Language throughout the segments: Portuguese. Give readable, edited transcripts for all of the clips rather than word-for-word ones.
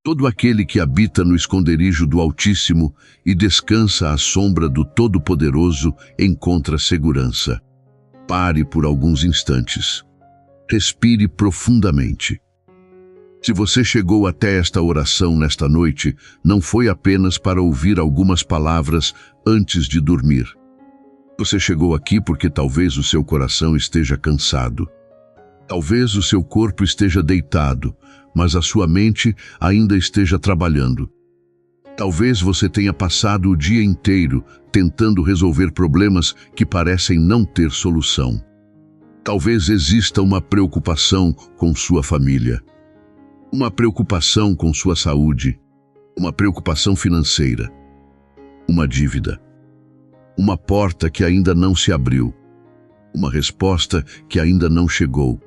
Todo aquele que habita no esconderijo do Altíssimo e descansa à sombra do Todo-Poderoso encontra segurança. Pare por alguns instantes. Respire profundamente. Se você chegou até esta oração nesta noite, não foi apenas para ouvir algumas palavras antes de dormir. Você chegou aqui porque talvez o seu coração esteja cansado. Talvez o seu corpo esteja deitado, mas a sua mente ainda esteja trabalhando. Talvez você tenha passado o dia inteiro tentando resolver problemas que parecem não ter solução. Talvez exista uma preocupação com sua família, uma preocupação com sua saúde, uma preocupação financeira, uma dívida, uma porta que ainda não se abriu, uma resposta que ainda não chegou.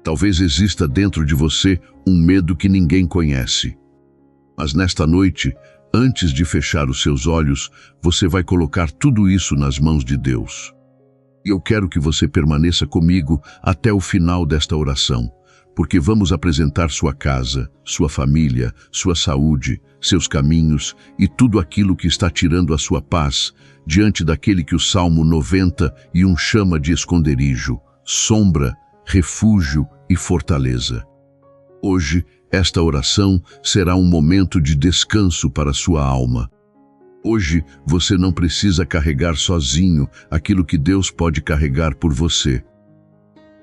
Talvez exista dentro de você um medo que ninguém conhece. Mas nesta noite, antes de fechar os seus olhos, você vai colocar tudo isso nas mãos de Deus. E eu quero que você permaneça comigo até o final desta oração, porque vamos apresentar sua casa, sua família, sua saúde, seus caminhos e tudo aquilo que está tirando a sua paz diante daquele que o Salmo 91 chama de esconderijo, sombra, refúgio e fortaleza. Hoje, esta oração será um momento de descanso para sua alma. Hoje, você não precisa carregar sozinho aquilo que Deus pode carregar por você.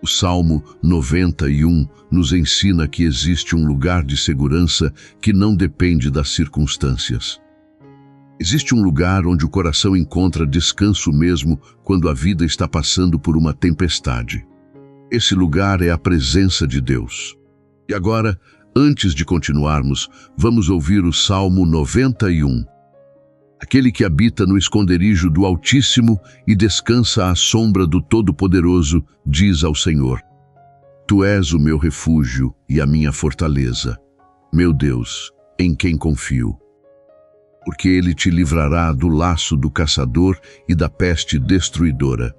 O Salmo 91 nos ensina que existe um lugar de segurança que não depende das circunstâncias. Existe um lugar onde o coração encontra descanso mesmo quando a vida está passando por uma tempestade. Esse lugar é a presença de Deus. E agora, antes de continuarmos, vamos ouvir o Salmo 91. Aquele que habita no esconderijo do Altíssimo e descansa à sombra do Todo-Poderoso, diz ao Senhor: Tu és o meu refúgio e a minha fortaleza, meu Deus, em quem confio. Porque ele te livrará do laço do caçador e da peste destruidora.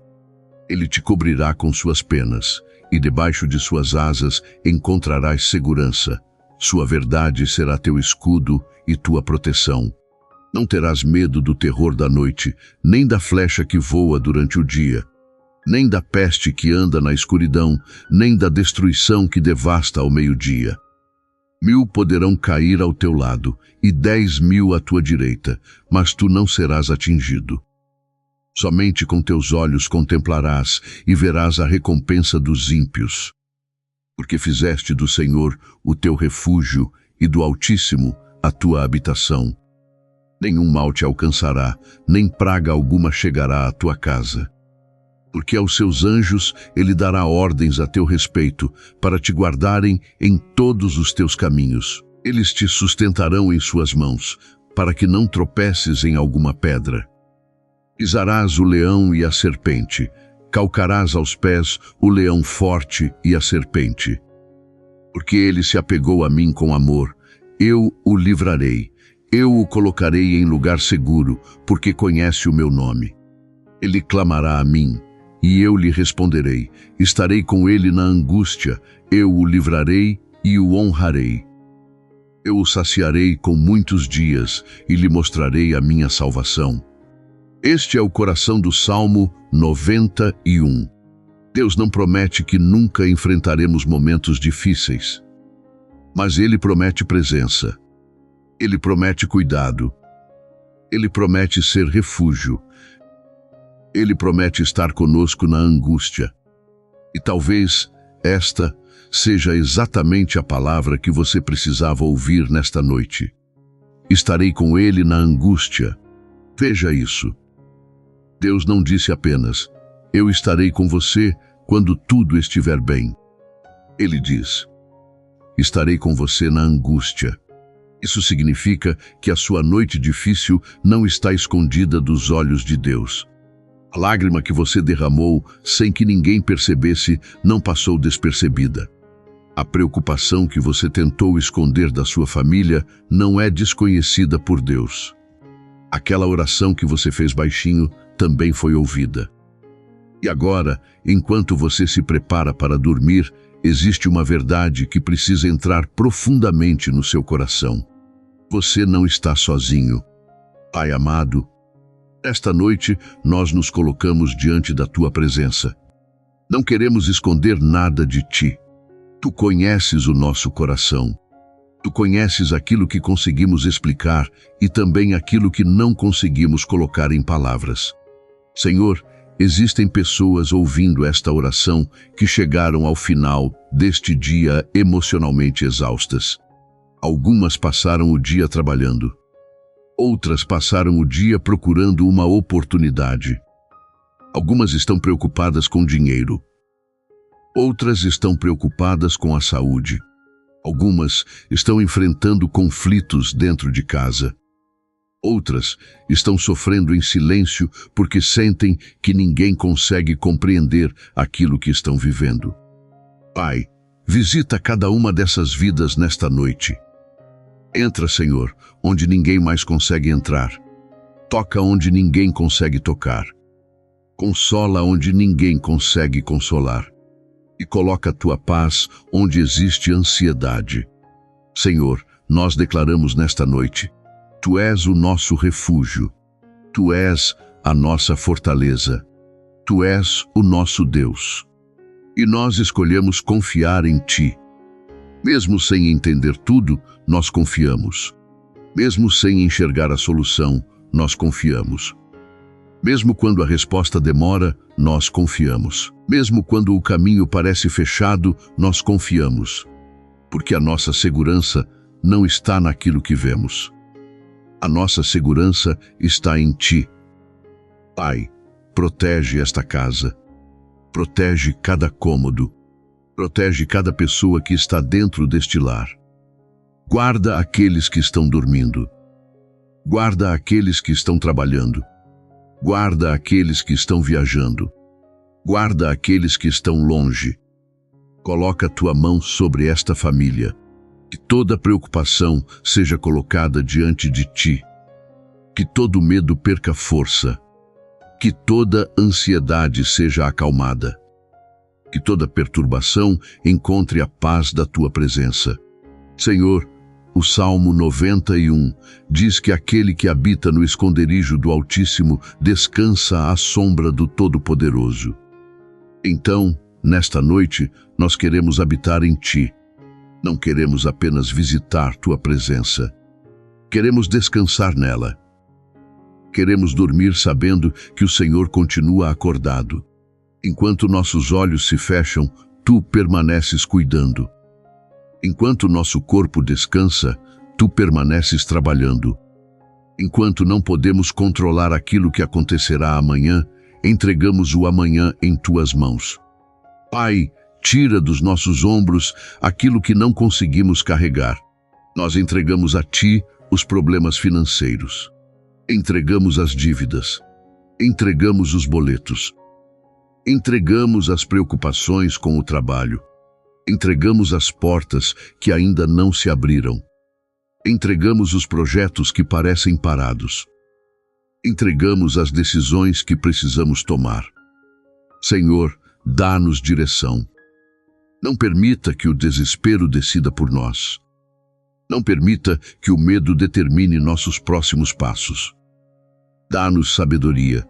Ele te cobrirá com suas penas, e debaixo de suas asas encontrarás segurança. Sua verdade será teu escudo e tua proteção. Não terás medo do terror da noite, nem da flecha que voa durante o dia, nem da peste que anda na escuridão, nem da destruição que devasta ao meio-dia. 1000 poderão cair ao teu lado, e 10.000 à tua direita, mas tu não serás atingido. Somente com teus olhos contemplarás e verás a recompensa dos ímpios. Porque fizeste do Senhor o teu refúgio e do Altíssimo a tua habitação. Nenhum mal te alcançará, nem praga alguma chegará à tua casa. Porque aos seus anjos ele dará ordens a teu respeito, para te guardarem em todos os teus caminhos. Eles te sustentarão em suas mãos, para que não tropeces em alguma pedra. Pisarás o leão e a serpente, calcarás aos pés o leão forte e a serpente. Porque ele se apegou a mim com amor, eu o livrarei. Eu o colocarei em lugar seguro, porque conhece o meu nome. Ele clamará a mim, e eu lhe responderei. Estarei com ele na angústia, eu o livrarei e o honrarei. Eu o saciarei com muitos dias e lhe mostrarei a minha salvação. Este é o coração do Salmo 91. Deus não promete que nunca enfrentaremos momentos difíceis, mas Ele promete presença. Ele promete cuidado. Ele promete ser refúgio. Ele promete estar conosco na angústia. E talvez esta seja exatamente a palavra que você precisava ouvir nesta noite. Estarei com ele na angústia. Veja isso. Deus não disse apenas, eu estarei com você quando tudo estiver bem. Ele diz, estarei com você na angústia. Isso significa que a sua noite difícil não está escondida dos olhos de Deus. A lágrima que você derramou sem que ninguém percebesse não passou despercebida. A preocupação que você tentou esconder da sua família não é desconhecida por Deus. Aquela oração que você fez baixinho também foi ouvida. E agora, enquanto você se prepara para dormir, existe uma verdade que precisa entrar profundamente no seu coração. Você não está sozinho. Pai amado, esta noite nós nos colocamos diante da tua presença. Não queremos esconder nada de ti. Tu conheces o nosso coração. Tu conheces aquilo que conseguimos explicar e também aquilo que não conseguimos colocar em palavras. Senhor, existem pessoas ouvindo esta oração que chegaram ao final deste dia emocionalmente exaustas. Algumas passaram o dia trabalhando. Outras passaram o dia procurando uma oportunidade. Algumas estão preocupadas com dinheiro. Outras estão preocupadas com a saúde. Algumas estão enfrentando conflitos dentro de casa. Outras estão sofrendo em silêncio porque sentem que ninguém consegue compreender aquilo que estão vivendo. Pai, visita cada uma dessas vidas nesta noite. Entra, Senhor, onde ninguém mais consegue entrar. Toca onde ninguém consegue tocar. Consola onde ninguém consegue consolar. E coloca a tua paz onde existe ansiedade. Senhor, nós declaramos nesta noite: Tu és o nosso refúgio. Tu és a nossa fortaleza. Tu és o nosso Deus. E nós escolhemos confiar em Ti. Mesmo sem entender tudo, nós confiamos. Mesmo sem enxergar a solução, nós confiamos. Mesmo quando a resposta demora, nós confiamos. Mesmo quando o caminho parece fechado, nós confiamos. Porque a nossa segurança não está naquilo que vemos. A nossa segurança está em Ti. Pai, protege esta casa. Protege cada cômodo. Protege cada pessoa que está dentro deste lar. Guarda aqueles que estão dormindo. Guarda aqueles que estão trabalhando. Guarda aqueles que estão viajando. Guarda aqueles que estão longe. Coloca a tua mão sobre esta família. Que toda preocupação seja colocada diante de Ti. Que todo medo perca força. Que toda ansiedade seja acalmada. Que toda perturbação encontre a paz da Tua presença. Senhor, o Salmo 91 diz que aquele que habita no esconderijo do Altíssimo descansa à sombra do Todo-Poderoso. Então, nesta noite, nós queremos habitar em Ti. Não queremos apenas visitar Tua presença. Queremos descansar nela. Queremos dormir sabendo que o Senhor continua acordado. Enquanto nossos olhos se fecham, Tu permaneces cuidando. Enquanto nosso corpo descansa, Tu permaneces trabalhando. Enquanto não podemos controlar aquilo que acontecerá amanhã, entregamos o amanhã em Tuas mãos. Pai, tira dos nossos ombros aquilo que não conseguimos carregar. Nós entregamos a Ti os problemas financeiros. Entregamos as dívidas. Entregamos os boletos. Entregamos as preocupações com o trabalho. Entregamos as portas que ainda não se abriram. Entregamos os projetos que parecem parados. Entregamos as decisões que precisamos tomar. Senhor, dá-nos direção. Não permita que o desespero decida por nós. Não permita que o medo determine nossos próximos passos. Dá-nos sabedoria.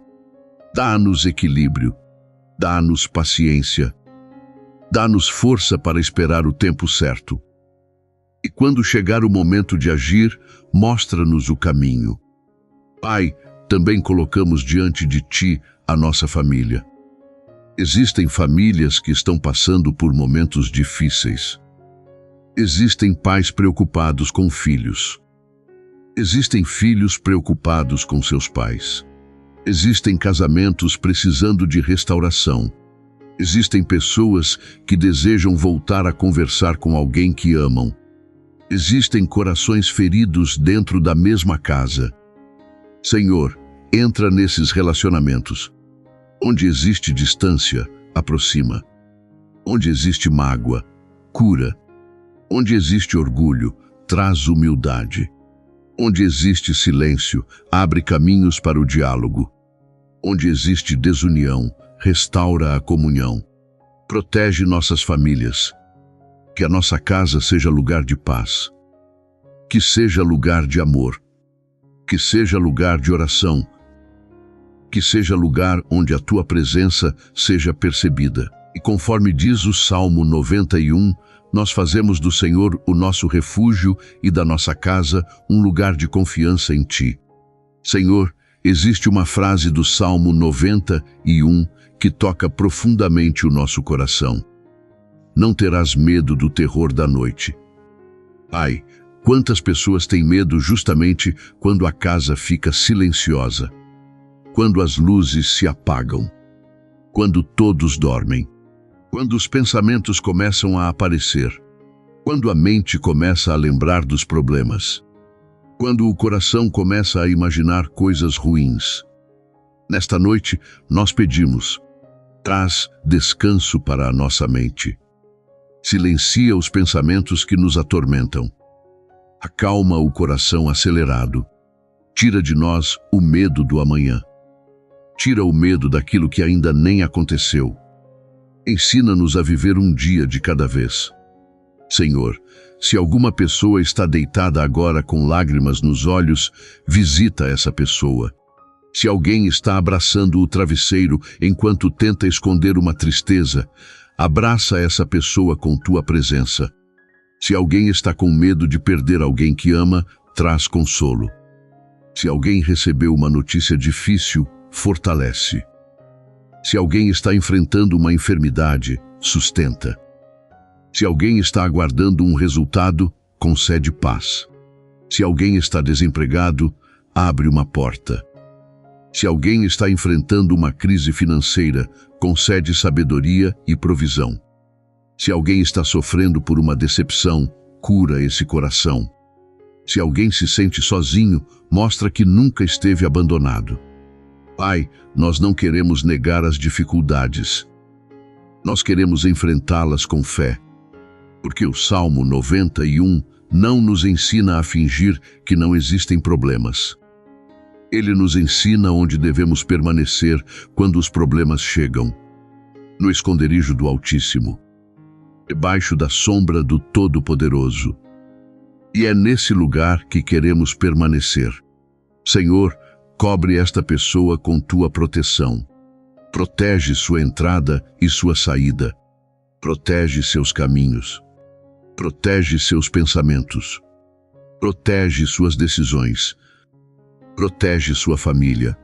Dá-nos equilíbrio. Dá-nos paciência. Dá-nos força para esperar o tempo certo. E quando chegar o momento de agir, mostra-nos o caminho. Pai, também colocamos diante de Ti a nossa família. Existem famílias que estão passando por momentos difíceis. Existem pais preocupados com filhos. Existem filhos preocupados com seus pais. Existem casamentos precisando de restauração. Existem pessoas que desejam voltar a conversar com alguém que amam. Existem corações feridos dentro da mesma casa. Senhor, entra nesses relacionamentos. Onde existe distância, aproxima. Onde existe mágoa, cura. Onde existe orgulho, traz humildade. Onde existe silêncio, abre caminhos para o diálogo. Onde existe desunião, restaura a comunhão. Protege nossas famílias. Que a nossa casa seja lugar de paz. Que seja lugar de amor. Que seja lugar de oração. Que seja lugar onde a tua presença seja percebida. E conforme diz o Salmo 91, nós fazemos do Senhor o nosso refúgio e da nossa casa um lugar de confiança em ti. Senhor, existe uma frase do Salmo 91 que toca profundamente o nosso coração. Não terás medo do terror da noite. Pai, quantas pessoas têm medo justamente quando a casa fica silenciosa, quando as luzes se apagam, quando todos dormem, quando os pensamentos começam a aparecer, quando a mente começa a lembrar dos problemas, quando o coração começa a imaginar coisas ruins. Nesta noite, nós pedimos, traz descanso para a nossa mente. Silencia os pensamentos que nos atormentam. Acalma o coração acelerado. Tira de nós o medo do amanhã. Tira o medo daquilo que ainda nem aconteceu. Ensina-nos a viver um dia de cada vez. Senhor, se alguma pessoa está deitada agora com lágrimas nos olhos, visita essa pessoa. Se alguém está abraçando o travesseiro enquanto tenta esconder uma tristeza, abraça essa pessoa com tua presença. Se alguém está com medo de perder alguém que ama, traz consolo. Se alguém recebeu uma notícia difícil, fortalece. Se alguém está enfrentando uma enfermidade, sustenta. Se alguém está aguardando um resultado, concede paz. Se alguém está desempregado, abre uma porta. Se alguém está enfrentando uma crise financeira, concede sabedoria e provisão. Se alguém está sofrendo por uma decepção, cura esse coração. Se alguém se sente sozinho, mostra que nunca esteve abandonado. Pai, nós não queremos negar as dificuldades. Nós queremos enfrentá-las com fé. Porque o Salmo 91 não nos ensina a fingir que não existem problemas. Ele nos ensina onde devemos permanecer quando os problemas chegam. No esconderijo do Altíssimo, debaixo da sombra do Todo-Poderoso. E é nesse lugar que queremos permanecer. Senhor, cobre esta pessoa com tua proteção. Protege sua entrada e sua saída. Protege seus caminhos. Protege seus pensamentos. Protege suas decisões. Protege sua família.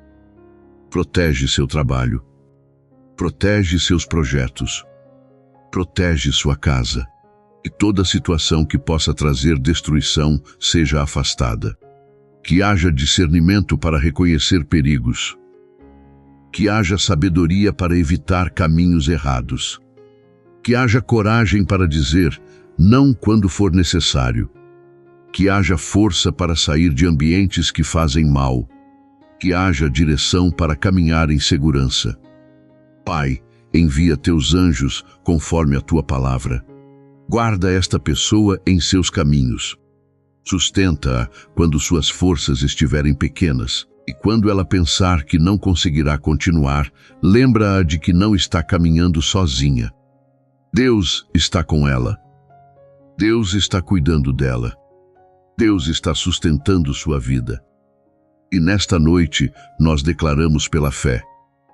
Protege seu trabalho. Protege seus projetos. Protege sua casa. E toda situação que possa trazer destruição seja afastada. Que haja discernimento para reconhecer perigos. Que haja sabedoria para evitar caminhos errados. Que haja coragem para dizer não quando for necessário. Que haja força para sair de ambientes que fazem mal. Que haja direção para caminhar em segurança. Pai, envia teus anjos conforme a tua palavra. Guarda esta pessoa em seus caminhos. Sustenta-a quando suas forças estiverem pequenas. E quando ela pensar que não conseguirá continuar, lembra-a de que não está caminhando sozinha. Deus está com ela. Deus está cuidando dela. Deus está sustentando sua vida. E nesta noite, nós declaramos pela fé: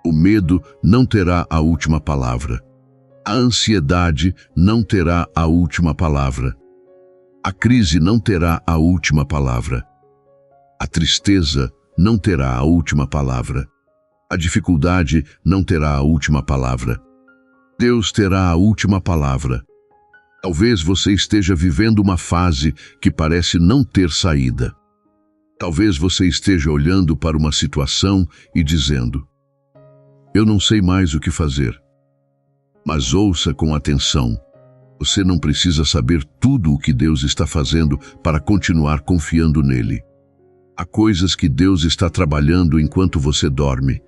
o medo não terá a última palavra. A ansiedade não terá a última palavra. A crise não terá a última palavra. A tristeza não terá a última palavra. A dificuldade não terá a última palavra. Deus terá a última palavra. Talvez você esteja vivendo uma fase que parece não ter saída. Talvez você esteja olhando para uma situação e dizendo: eu não sei mais o que fazer. Mas ouça com atenção. Você não precisa saber tudo o que Deus está fazendo para continuar confiando nele. Há coisas que Deus está trabalhando enquanto você dorme.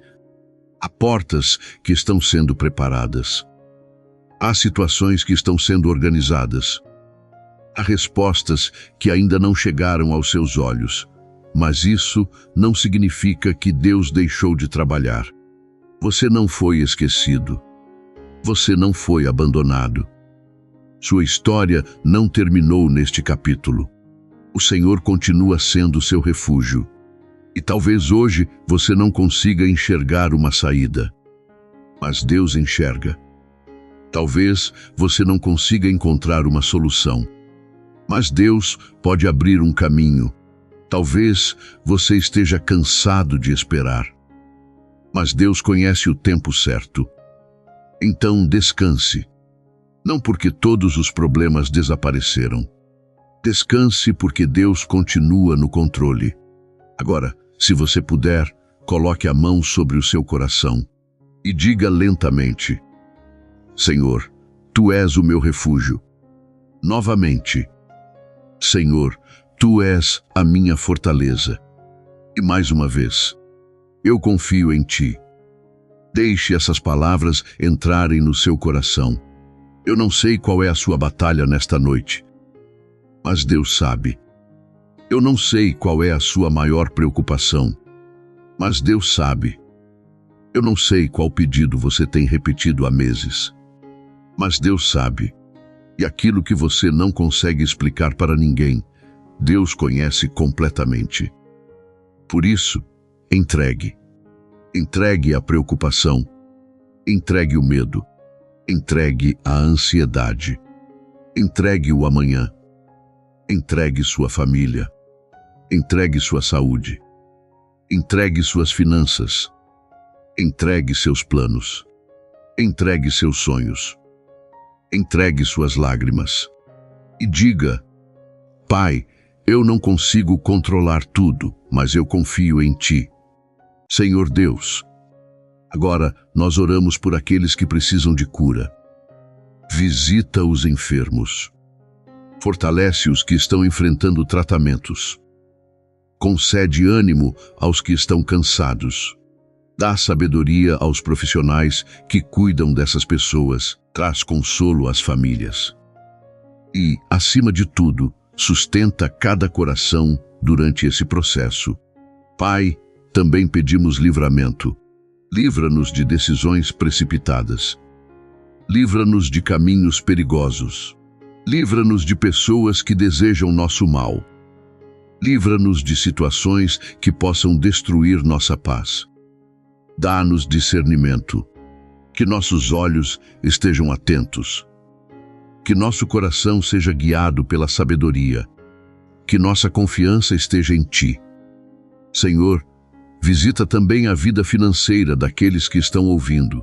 Há portas que estão sendo preparadas. Há situações que estão sendo organizadas. Há respostas que ainda não chegaram aos seus olhos. Mas isso não significa que Deus deixou de trabalhar. Você não foi esquecido. Você não foi abandonado. Sua história não terminou neste capítulo. O Senhor continua sendo seu refúgio. E talvez hoje você não consiga enxergar uma saída, mas Deus enxerga. Talvez você não consiga encontrar uma solução, mas Deus pode abrir um caminho. Talvez você esteja cansado de esperar, mas Deus conhece o tempo certo. Então descanse. Não porque todos os problemas desapareceram. Descanse porque Deus continua no controle. Agora, se você puder, coloque a mão sobre o seu coração e diga lentamente: Senhor, Tu és o meu refúgio. Novamente: Senhor, Tu és a minha fortaleza. E mais uma vez: eu confio em Ti. Deixe essas palavras entrarem no seu coração. Eu não sei qual é a sua batalha nesta noite, mas Deus sabe. Eu não sei qual é a sua maior preocupação, mas Deus sabe. Eu não sei qual pedido você tem repetido há meses, mas Deus sabe. E aquilo que você não consegue explicar para ninguém, Deus conhece completamente. Por isso, entregue. Entregue a preocupação. Entregue o medo. Entregue a ansiedade. Entregue o amanhã. Entregue sua família. Entregue sua saúde. Entregue suas finanças. Entregue seus planos. Entregue seus sonhos. Entregue suas lágrimas. E diga: Pai, eu não consigo controlar tudo, mas eu confio em Ti. Senhor Deus, agora nós oramos por aqueles que precisam de cura. Visita os enfermos. Fortalece os que estão enfrentando tratamentos. Concede ânimo aos que estão cansados. Dá sabedoria aos profissionais que cuidam dessas pessoas. Traz consolo às famílias. E, acima de tudo, sustenta cada coração durante esse processo. Pai, também pedimos livramento. Livra-nos de decisões precipitadas. Livra-nos de caminhos perigosos. Livra-nos de pessoas que desejam nosso mal. Livra-nos de situações que possam destruir nossa paz. Dá-nos discernimento. Que nossos olhos estejam atentos. Que nosso coração seja guiado pela sabedoria. Que nossa confiança esteja em Ti. Senhor, visita também a vida financeira daqueles que estão ouvindo.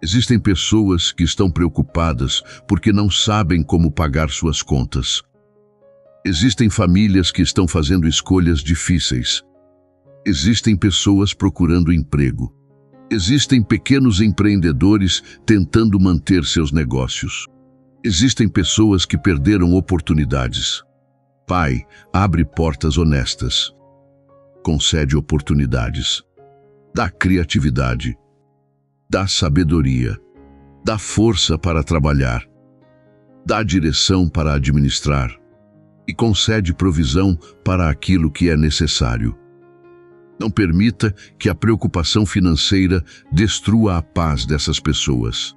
Existem pessoas que estão preocupadas porque não sabem como pagar suas contas. Existem famílias que estão fazendo escolhas difíceis. Existem pessoas procurando emprego. Existem pequenos empreendedores tentando manter seus negócios. Existem pessoas que perderam oportunidades. Pai, abre portas honestas. Concede oportunidades. Dá criatividade. Dá sabedoria. Dá força para trabalhar. Dá direção para administrar. E concede provisão para aquilo que é necessário. Não permita que a preocupação financeira destrua a paz dessas pessoas.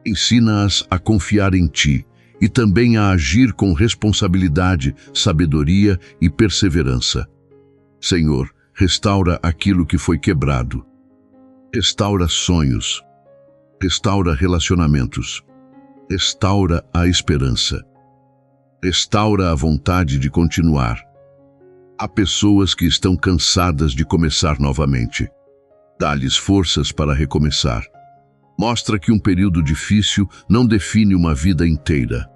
Ensina-as a confiar em Ti e também a agir com responsabilidade, sabedoria e perseverança. Senhor, restaura aquilo que foi quebrado. Restaura sonhos. Restaura relacionamentos. Restaura a esperança. Restaura a vontade de continuar. Há pessoas que estão cansadas de começar novamente. Dá-lhes forças para recomeçar. Mostra que um período difícil não define uma vida inteira.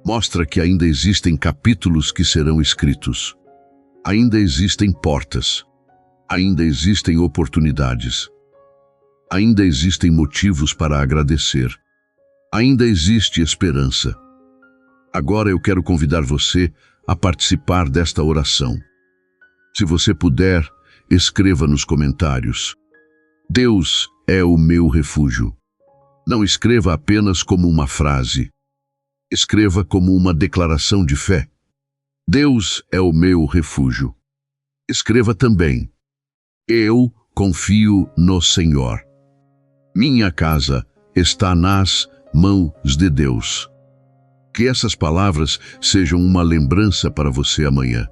Mostra que ainda existem capítulos que serão escritos. Ainda existem portas. Ainda existem oportunidades. Ainda existem motivos para agradecer. Ainda existe esperança. Agora eu quero convidar você a participar desta oração. Se você puder, escreva nos comentários: Deus é o meu refúgio. Não escreva apenas como uma frase. Escreva como uma declaração de fé. Deus é o meu refúgio. Escreva também: eu confio no Senhor. Minha casa está nas mãos de Deus. Que essas palavras sejam uma lembrança para você amanhã.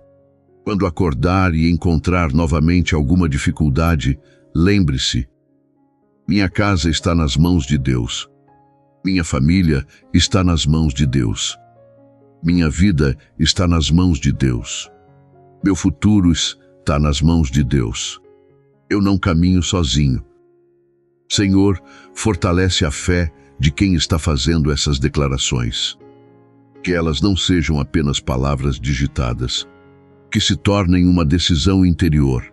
Quando acordar e encontrar novamente alguma dificuldade, lembre-se: minha casa está nas mãos de Deus. Minha família está nas mãos de Deus. Minha vida está nas mãos de Deus. Meu futuro está nas mãos de Deus. Eu não caminho sozinho. Senhor, fortalece a fé de quem está fazendo essas declarações. Que elas não sejam apenas palavras digitadas, que se tornem uma decisão interior,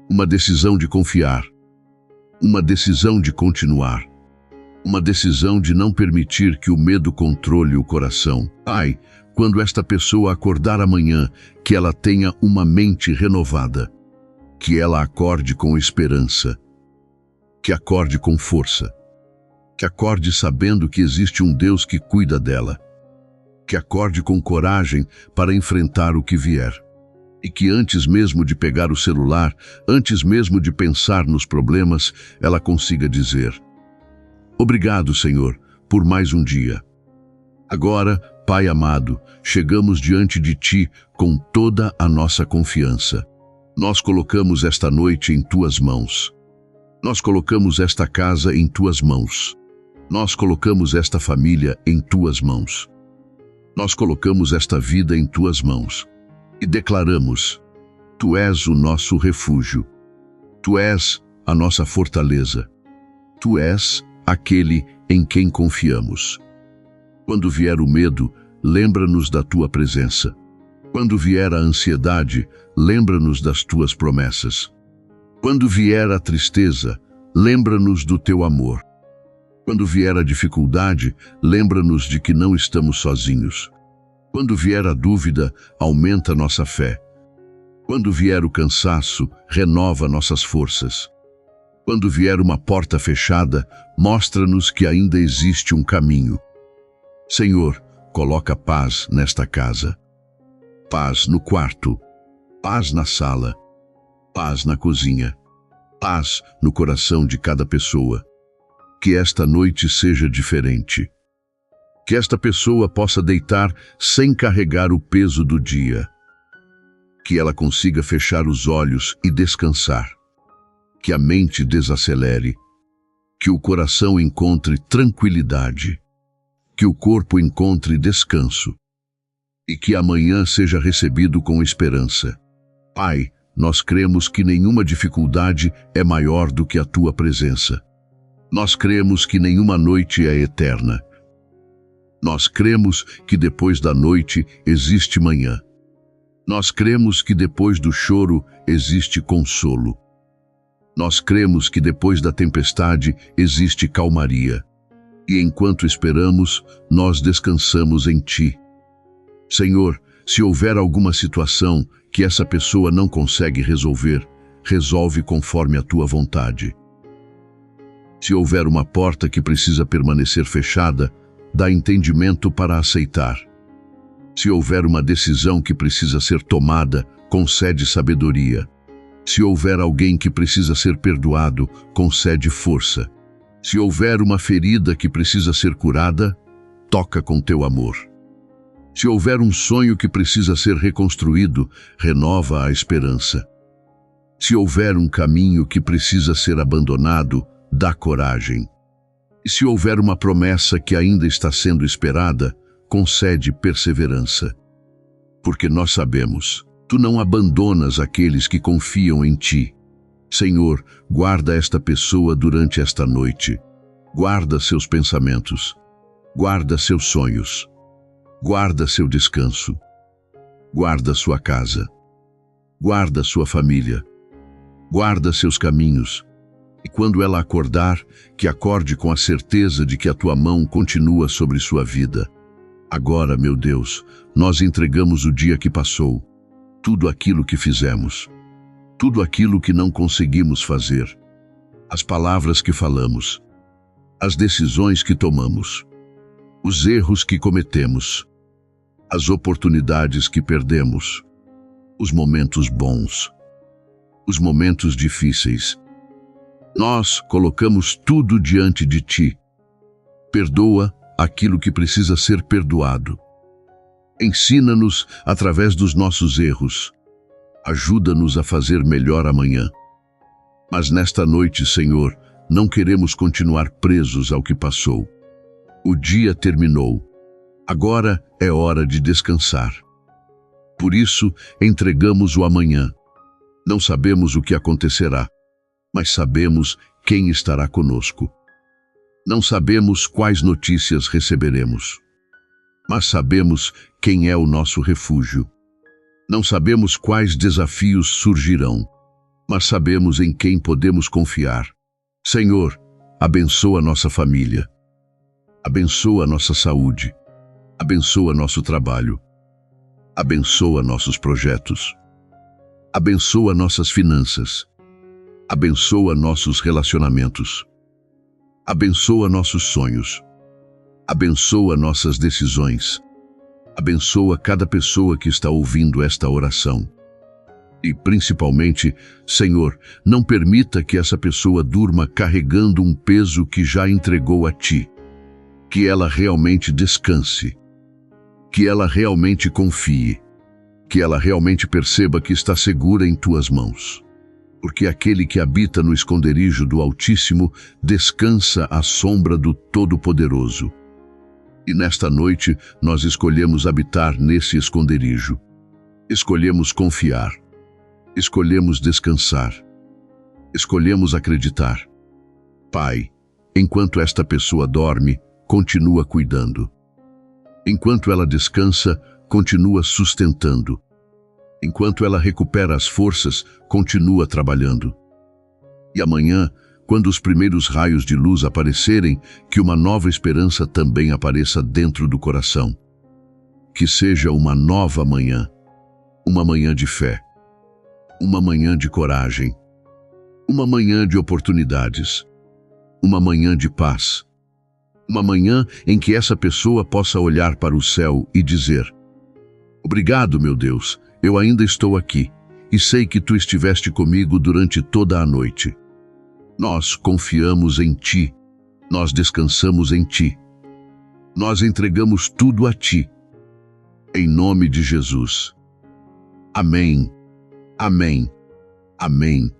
uma decisão de confiar, uma decisão de continuar, uma decisão de não permitir que o medo controle o coração. Pai, quando esta pessoa acordar amanhã, que ela tenha uma mente renovada, que ela acorde com esperança, que acorde com força, que acorde sabendo que existe um Deus que cuida dela, que acorde com coragem para enfrentar o que vier. E que antes mesmo de pegar o celular, antes mesmo de pensar nos problemas, ela consiga dizer: obrigado, Senhor, por mais um dia. Agora, Pai amado, chegamos diante de Ti com toda a nossa confiança. Nós colocamos esta noite em Tuas mãos. Nós colocamos esta casa em Tuas mãos. Nós colocamos esta família em Tuas mãos. Nós colocamos esta vida em Tuas mãos. E declaramos: Tu és o nosso refúgio. Tu és a nossa fortaleza. Tu és aquele em quem confiamos. Quando vier o medo, lembra-nos da Tua presença. Quando vier a ansiedade, lembra-nos das Tuas promessas. Quando vier a tristeza, lembra-nos do Teu amor. Quando vier a dificuldade, lembra-nos de que não estamos sozinhos. Quando vier a dúvida, aumenta nossa fé. Quando vier o cansaço, renova nossas forças. Quando vier uma porta fechada, mostra-nos que ainda existe um caminho. Senhor, coloca paz nesta casa. Paz no quarto, paz na sala, paz na cozinha, paz no coração de cada pessoa. Que esta noite seja diferente. Que esta pessoa possa deitar sem carregar o peso do dia. Que ela consiga fechar os olhos e descansar. Que a mente desacelere. Que o coração encontre tranquilidade. Que o corpo encontre descanso. E que amanhã seja recebido com esperança. Pai, nós cremos que nenhuma dificuldade é maior do que a Tua presença. Nós cremos que nenhuma noite é eterna. Nós cremos que depois da noite existe manhã. Nós cremos que depois do choro existe consolo. Nós cremos que depois da tempestade existe calmaria. E enquanto esperamos, nós descansamos em Ti. Senhor, se houver alguma situação que essa pessoa não consegue resolver, resolve conforme a Tua vontade. Se houver uma porta que precisa permanecer fechada, dá entendimento para aceitar. Se houver uma decisão que precisa ser tomada, concede sabedoria. Se houver alguém que precisa ser perdoado, concede força. Se houver uma ferida que precisa ser curada, toca com Teu amor. Se houver um sonho que precisa ser reconstruído, renova a esperança. Se houver um caminho que precisa ser abandonado, dá coragem. E se houver uma promessa que ainda está sendo esperada, concede perseverança. Porque nós sabemos, Tu não abandonas aqueles que confiam em Ti. Senhor, guarda esta pessoa durante esta noite. Guarda seus pensamentos. Guarda seus sonhos. Guarda seu descanso. Guarda sua casa. Guarda sua família. Guarda seus caminhos. E quando ela acordar, que acorde com a certeza de que a Tua mão continua sobre sua vida. Agora, meu Deus, nós entregamos o dia que passou, tudo aquilo que fizemos, tudo aquilo que não conseguimos fazer, as palavras que falamos, as decisões que tomamos, os erros que cometemos, as oportunidades que perdemos, os momentos bons, os momentos difíceis. Nós colocamos tudo diante de Ti. Perdoa aquilo que precisa ser perdoado. Ensina-nos através dos nossos erros. Ajuda-nos a fazer melhor amanhã. Mas nesta noite, Senhor, não queremos continuar presos ao que passou. O dia terminou. Agora é hora de descansar. Por isso, entregamos o amanhã. Não sabemos o que acontecerá, mas sabemos quem estará conosco. Não sabemos quais notícias receberemos, mas sabemos quem é o nosso refúgio. Não sabemos quais desafios surgirão, mas sabemos em quem podemos confiar. Senhor, abençoa nossa família. Abençoa nossa saúde. Abençoa nosso trabalho. Abençoa nossos projetos. Abençoa nossas finanças. Abençoa nossos relacionamentos. Abençoa nossos sonhos. Abençoa nossas decisões. Abençoa cada pessoa que está ouvindo esta oração. E, principalmente, Senhor, não permita que essa pessoa durma carregando um peso que já entregou a Ti. Que ela realmente descanse. Que ela realmente confie. Que ela realmente perceba que está segura em Tuas mãos. Porque aquele que habita no esconderijo do Altíssimo descansa à sombra do Todo-Poderoso. E nesta noite nós escolhemos habitar nesse esconderijo. Escolhemos confiar. Escolhemos descansar. Escolhemos acreditar. Pai, enquanto esta pessoa dorme, continua cuidando. Enquanto ela descansa, continua sustentando. Enquanto ela recupera as forças, continua trabalhando. E amanhã, quando os primeiros raios de luz aparecerem, que uma nova esperança também apareça dentro do coração. Que seja uma nova manhã, uma manhã de fé, uma manhã de coragem, uma manhã de oportunidades, uma manhã de paz, uma manhã em que essa pessoa possa olhar para o céu e dizer: obrigado, meu Deus, eu ainda estou aqui e sei que Tu estiveste comigo durante toda a noite. Nós confiamos em Ti, nós descansamos em Ti, nós entregamos tudo a Ti. Em nome de Jesus. Amém. Amém. Amém.